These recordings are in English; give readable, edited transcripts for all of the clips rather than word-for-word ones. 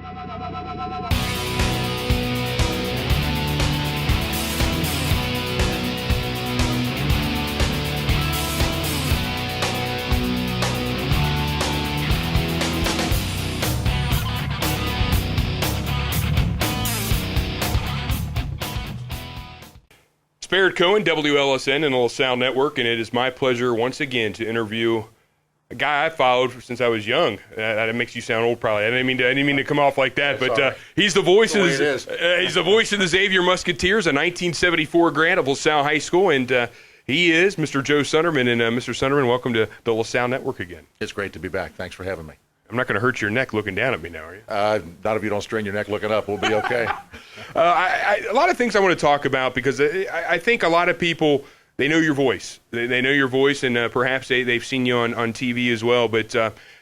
It's Barrett Cohen, WLSN and the LaSalle Network, and it is my pleasure once again to interview a guy I followed since I was young. That makes you sound old, probably. I didn't mean to come off like that, but he's the voice of the Xavier Musketeers, a 1974 grad of LaSalle High School, and he is Mr. Joe Sunderman. And Mr. Sunderman, welcome to the LaSalle Network again. It's great to be back. Thanks for having me. I'm not going to hurt your neck looking down at me now, are you? Not if you don't strain your neck looking up. We'll be okay. A lot of things I want to talk about because I think a lot of people, they know your voice. They know your voice, and perhaps they've seen you on TV as well. But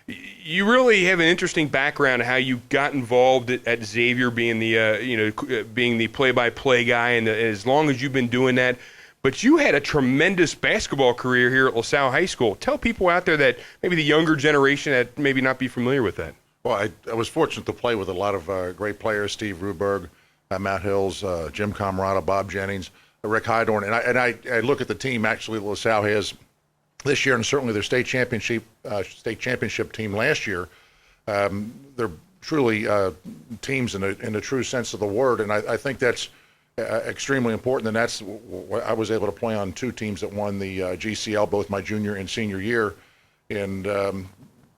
you really have an interesting background of how you got involved at Xavier, being the play-by-play guy, and as long as you've been doing that. But you had a tremendous basketball career here at LaSalle High School. Tell people out there that maybe the younger generation that maybe not be familiar with that. Well, I was fortunate to play with a lot of great players: Steve Ruberg, Matt Hills, Jim Camarada, Bob Jennings, Rick Hydorn. And I look at the team actually LaSalle has this year, and certainly their state championship team last year. They're truly teams in the true sense of the word, and I think that's extremely important, and that's I was able to play on two teams that won the GCL both my junior and senior year, and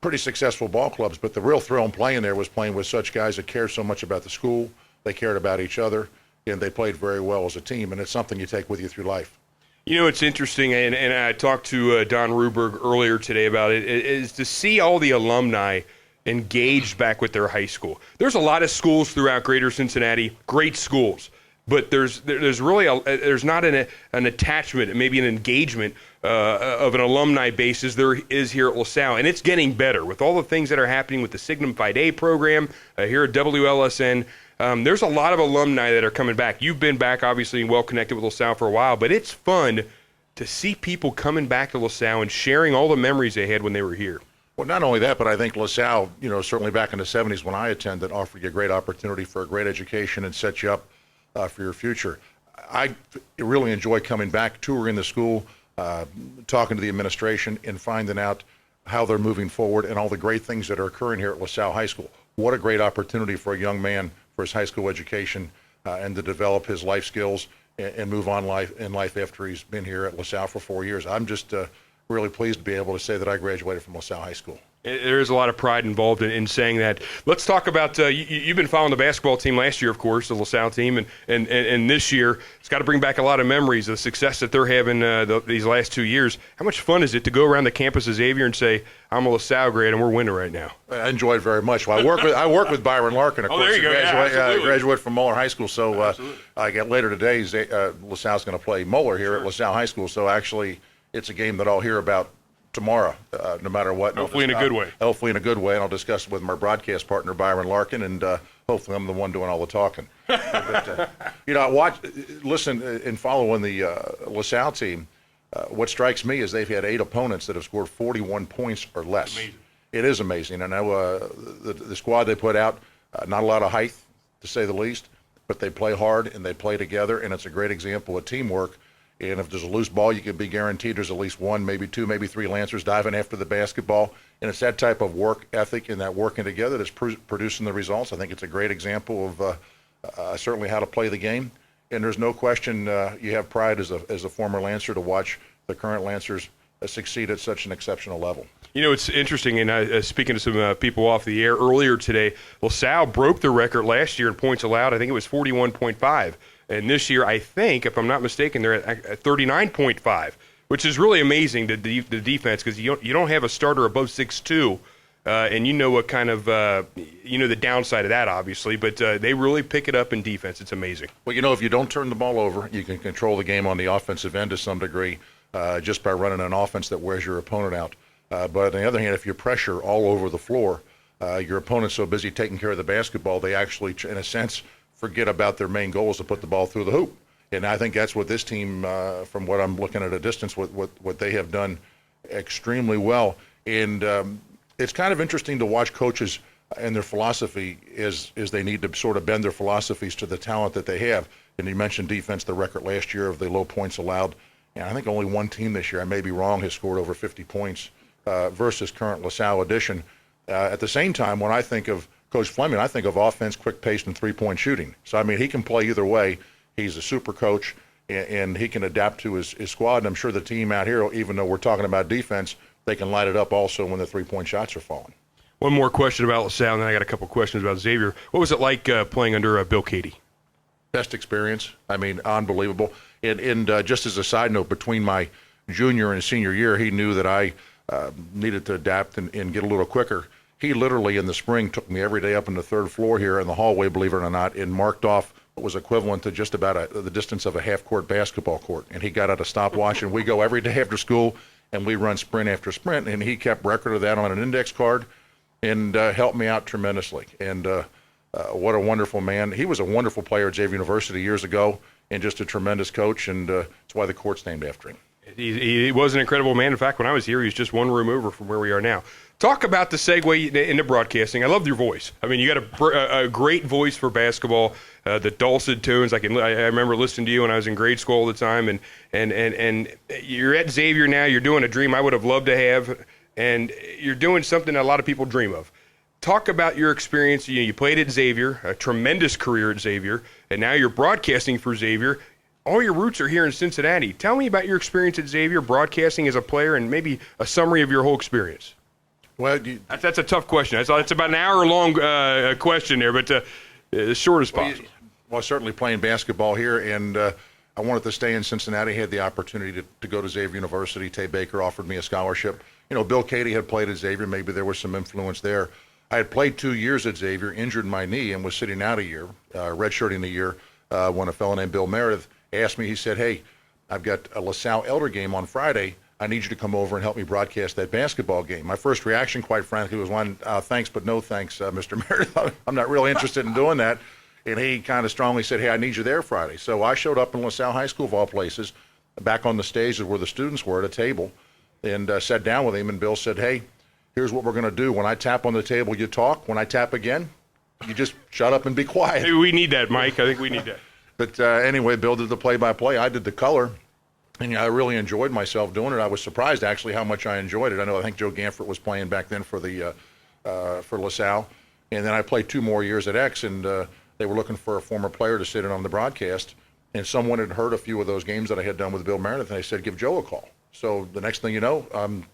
pretty successful ball clubs. But the real thrill in playing there was playing with such guys that cared so much about the school, they cared about each other, and they played very well as a team, and it's something you take with you through life. You know, it's interesting, and I talked to Don Ruberg earlier today about it, is to see all the alumni engaged back with their high school. There's a lot of schools throughout Greater Cincinnati, great schools. But there's really there's not an attachment, maybe an engagement of an alumni base as there is here at LaSalle, and it's getting better with all the things that are happening with the Signum Phi Day program here at WLSN. There's a lot of alumni that are coming back. You've been back, obviously, well connected with LaSalle for a while, but it's fun to see people coming back to LaSalle and sharing all the memories they had when they were here. Well, not only that, but I think LaSalle, certainly back in the 70s when I attended, offered you a great opportunity for a great education and set you up for your future. I really enjoy coming back, touring the school, talking to the administration, and finding out how they're moving forward and all the great things that are occurring here at LaSalle High School. What a great opportunity for a young man for his high school education and to develop his life skills and move on in life after he's been here at LaSalle for 4 years. I'm just really pleased to be able to say that I graduated from LaSalle High School. There is a lot of pride involved in saying that. Let's talk about you've been following the basketball team last year, of course, the LaSalle team, and this year it's got to bring back a lot of memories of the success that they're having these last 2 years. How much fun is it to go around the campus of Xavier and say, "I'm a LaSalle grad and we're winning right now"? I enjoy it very much. Well, I work with Byron Larkin, of course. There you go. Graduate from Moeller High School. So I get later today. LaSalle's going to play Moeller here at LaSalle High School. So actually, it's a game that I'll hear about tomorrow, no matter what. Hopefully in a good way. Hopefully in a good way, and I'll discuss it with my broadcast partner, Byron Larkin, and hopefully I'm the one doing all the talking. But, I listen and following the LaSalle team. What strikes me is they've had 8 opponents that have scored 41 points or less. Amazing. It is amazing. I know the squad they put out, not a lot of height, to say the least, but they play hard and they play together, and it's a great example of teamwork. And if there's a loose ball, you can be guaranteed there's at least 1, maybe 2, maybe 3 Lancers diving after the basketball. And it's that type of work ethic and that working together that's producing the results. I think it's a great example of certainly how to play the game. And there's no question you have pride as a former Lancer to watch the current Lancers succeed at such an exceptional level. You know, it's interesting, and speaking to some people off the air earlier today, LaSalle broke the record last year in points allowed. I think it was 41.5. And this year, I think, if I'm not mistaken, they're at 39.5, which is really amazing, the defense, because you don't have a starter above 6'2", and you know what kind of, the downside of that, obviously, but they really pick it up in defense. It's amazing. Well, if you don't turn the ball over, you can control the game on the offensive end to some degree just by running an offense that wears your opponent out. But on the other hand, if you pressure all over the floor, your opponent's so busy taking care of the basketball, they actually, in a sense, forget about their main goal is to put the ball through the hoop. And I think that's what this team, from what I'm looking at a distance, what they have done extremely well. And it's kind of interesting to watch coaches and their philosophy is they need to sort of bend their philosophies to the talent that they have. And you mentioned defense, the record last year of the low points allowed. And I think only one team this year, I may be wrong, has scored over 50 points versus current LaSalle edition. At the same time, when I think of Coach Fleming, I think of offense, quick pace, and three-point shooting. So, I mean, he can play either way. He's a super coach, and he can adapt to his squad. And I'm sure the team out here, even though we're talking about defense, they can light it up also when the three-point shots are falling. One more question about LaSalle, and then I got a couple questions about Xavier. What was it like playing under Bill Cady? Best experience. I mean, unbelievable. And just as a side note, between my junior and senior year, he knew that I needed to adapt and get a little quicker. He literally in the spring took me every day up on the third floor here in the hallway, believe it or not, and marked off what was equivalent to just about the distance of a half-court basketball court. And he got out a stopwatch, and we go every day after school, and we run sprint after sprint. And he kept record of that on an index card and helped me out tremendously. And what a wonderful man. He was a wonderful player at Xavier University years ago and just a tremendous coach, and that's why the court's named after him. He was an incredible man. In fact, when I was here, he was just one room over from where we are now. Talk about the segue into broadcasting. I love your voice. I mean, you got a great voice for basketball, the dulcet tones. I remember listening to you when I was in grade school all the time, and you're at Xavier now. You're doing a dream I would have loved to have, and you're doing something that a lot of people dream of. Talk about your experience. You played at Xavier, a tremendous career at Xavier, and now you're broadcasting for Xavier. All your roots are here in Cincinnati. Tell me about your experience at Xavier, broadcasting as a player, and maybe a summary of your whole experience. Well, that's a tough question. It's about an hour-long question there, but as short as possible. Well, certainly playing basketball here, and I wanted to stay in Cincinnati. Had the opportunity to go to Xavier University. Tay Baker offered me a scholarship. You know, Bill Cady had played at Xavier. Maybe there was some influence there. I had played 2 years at Xavier, injured my knee, and was sitting out a year, redshirting a year, when a fellow named Bill Meredith asked me. He said, "Hey, I've got a LaSalle Elder game on Friday. I need you to come over and help me broadcast that basketball game." My first reaction, quite frankly, was one, thanks, but no thanks, Mr. Meredith. I'm not really interested in doing that. And he kind of strongly said, "Hey, I need you there Friday." So I showed up in LaSalle High School, of all places, back on the stage where the students were at a table, and sat down with him. And Bill said, "Hey, here's what we're going to do. When I tap on the table, you talk. When I tap again, you just shut up and be quiet." Maybe we need that, Mike. I think we need that. But anyway, Bill did the play-by-play. I did the color. And I really enjoyed myself doing it. I was surprised, actually, how much I enjoyed it. I think Joe Gamford was playing back then for LaSalle. And then I played 2 more years at X, and they were looking for a former player to sit in on the broadcast. And someone had heard a few of those games that I had done with Bill Meredith, and they said, "Give Joe a call." So the next thing you know, I'm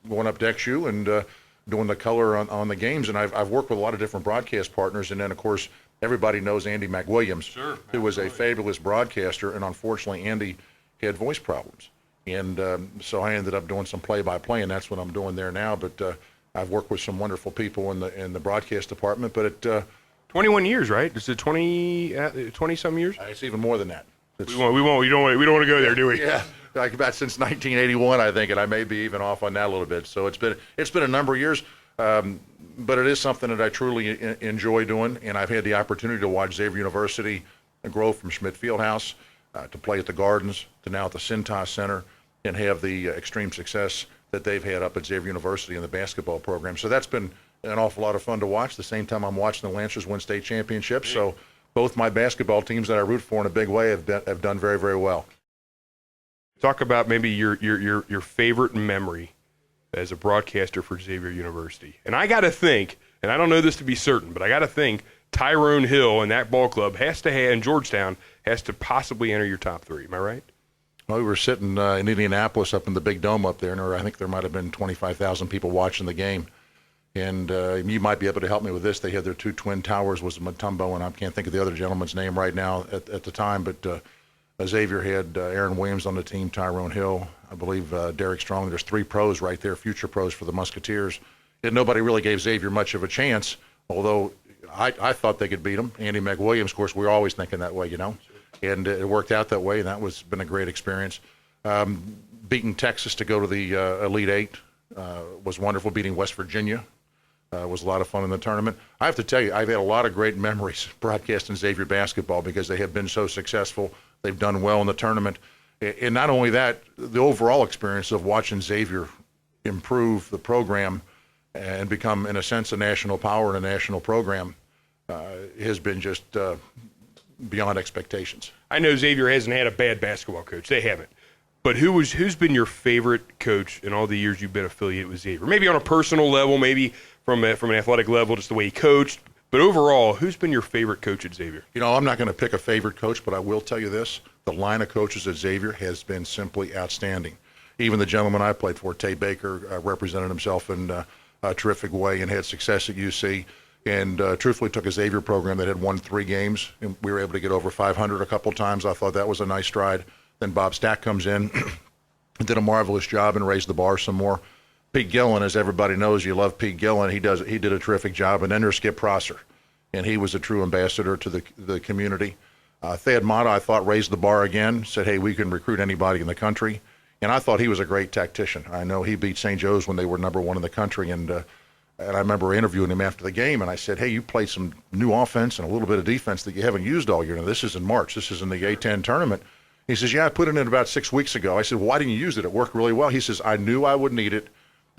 going up to XU and doing the color on the games. And I've worked with a lot of different broadcast partners. And then, of course, everybody knows Andy McWilliams, sure, who was a fabulous broadcaster. And unfortunately, Andy had voice problems, and so I ended up doing some play-by-play, and that's what I'm doing there now. But I've worked with some wonderful people in the broadcast department. But 21 years, right? Is it 20 some years? It's even more than that. We don't want to go there, do we? Yeah, like about since 1981, I think, and I may be even off on that a little bit. So it's been a number of years, but it is something that I truly enjoy doing, and I've had the opportunity to watch Xavier University grow from Schmidt Fieldhouse to play at the Gardens, to now at the Cintas Center, and have the extreme success that they've had up at Xavier University in the basketball program. So that's been an awful lot of fun to watch. The same time I'm watching the Lancers win state championships. So both my basketball teams that I root for in a big way have done very, very well. Talk about maybe your favorite memory as a broadcaster for Xavier University. And I got to think, and I don't know this to be certain, but I got to think Tyrone Hill and that ball club and Georgetown has to possibly enter your top 3. Am I right? Well, we were sitting in Indianapolis up in the big dome up there, and I think there might have been 25,000 people watching the game. And you might be able to help me with this. They had their 2 twin towers, was Mutombo, and I can't think of the other gentleman's name right now at the time, but Xavier had Aaron Williams on the team, Tyrone Hill, I believe Derek Strong. There's 3 pros right there, future pros for the Musketeers. And nobody really gave Xavier much of a chance, although I thought they could beat them. Andy McWilliams, of course, we were always thinking that way, you know. And it worked out that way, and that was been a great experience. Beating Texas to go to the Elite Eight was wonderful. Beating West Virginia was a lot of fun in the tournament. I have to tell you, I've had a lot of great memories broadcasting Xavier basketball because they have been so successful. They've done well in the tournament. And not only that, the overall experience of watching Xavier improve the program and become, in a sense, a national power and a national program has been just beyond expectations. I know Xavier hasn't had a bad basketball coach. They haven't. But who's been your favorite coach in all the years you've been affiliated with Xavier? Maybe on a personal level, maybe from an athletic level, just the way he coached. But overall, who's been your favorite coach at Xavier? You know, I'm not going to pick a favorite coach, but I will tell you this. The line of coaches at Xavier has been simply outstanding. Even the gentleman I played for, Tay Baker, represented himself in a terrific way and had success at UC. And truthfully took a Xavier program that had won 3 games, and we were able to get over 500 a couple times. I thought that was a nice stride. Then Bob Stack comes in and did a marvelous job and raised the bar some more. Pete Gillen, as everybody knows, you love Pete Gillen. He did a terrific job. And then there's Skip Prosser, and he was a true ambassador to the community. Thad Matta, I thought, raised the bar again, said, hey, we can recruit anybody in the country. And I thought he was a great tactician. I know he beat St. Joe's when they were #1 in the country, and I remember interviewing him after the game, and I said, hey, you played some new offense and a little bit of defense that you haven't used all year. Now, this is in March. This is in the A-10 tournament. He says, yeah, I put it in about 6 weeks ago. I said, well, why didn't you use it? It worked really well. He says, I knew I would need it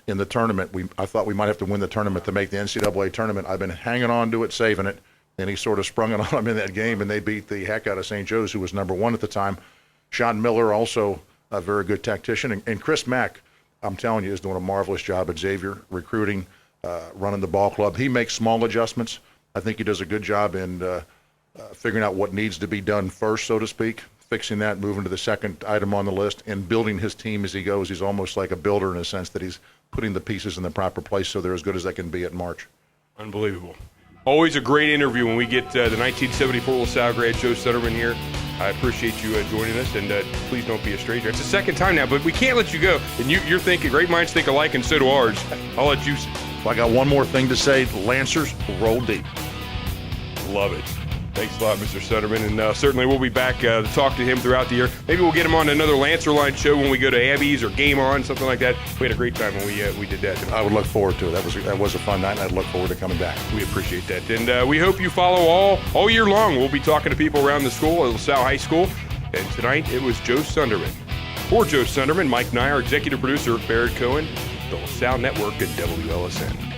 in the tournament. I thought we might have to win the tournament to make the NCAA tournament. I've been hanging on to it, saving it, and he sort of sprung it on him in that game, and they beat the heck out of St. Joe's, who was #1 at the time. Sean Miller, also a very good tactician. And Chris Mack, I'm telling you, is doing a marvelous job at Xavier, recruiting, running the ball club. He makes small adjustments. I think he does a good job in figuring out what needs to be done first, so to speak, fixing that, moving to the second item on the list, and building his team as he goes. He's almost like a builder in a sense that he's putting the pieces in the proper place so they're as good as they can be at March. Unbelievable. Always a great interview when we get the 1974 LaSalle grad Joe Sunderman here. I appreciate you joining us, and please don't be a stranger. It's the second time now, but we can't let you go. And you're thinking, great minds think alike, and so do ours. I'll let you. I got one more thing to say. Lancers, roll deep. Love it. Thanks a lot, Mr. Sunderman, and certainly we'll be back to talk to him throughout the year. Maybe we'll get him on another Lancer Line show when we go to Abby's or Game On, something like that. We had a great time when we did that. I would look forward to it. That was a fun night, and I'd look forward to coming back. We appreciate that, and we hope you follow all year long. We'll be talking to people around the school at Salle High School, and tonight it was Joe Sunderman. For Joe Sunderman, Mike Nye, our executive producer, Barrett Cohen, the LaSalle Network, and WLSN.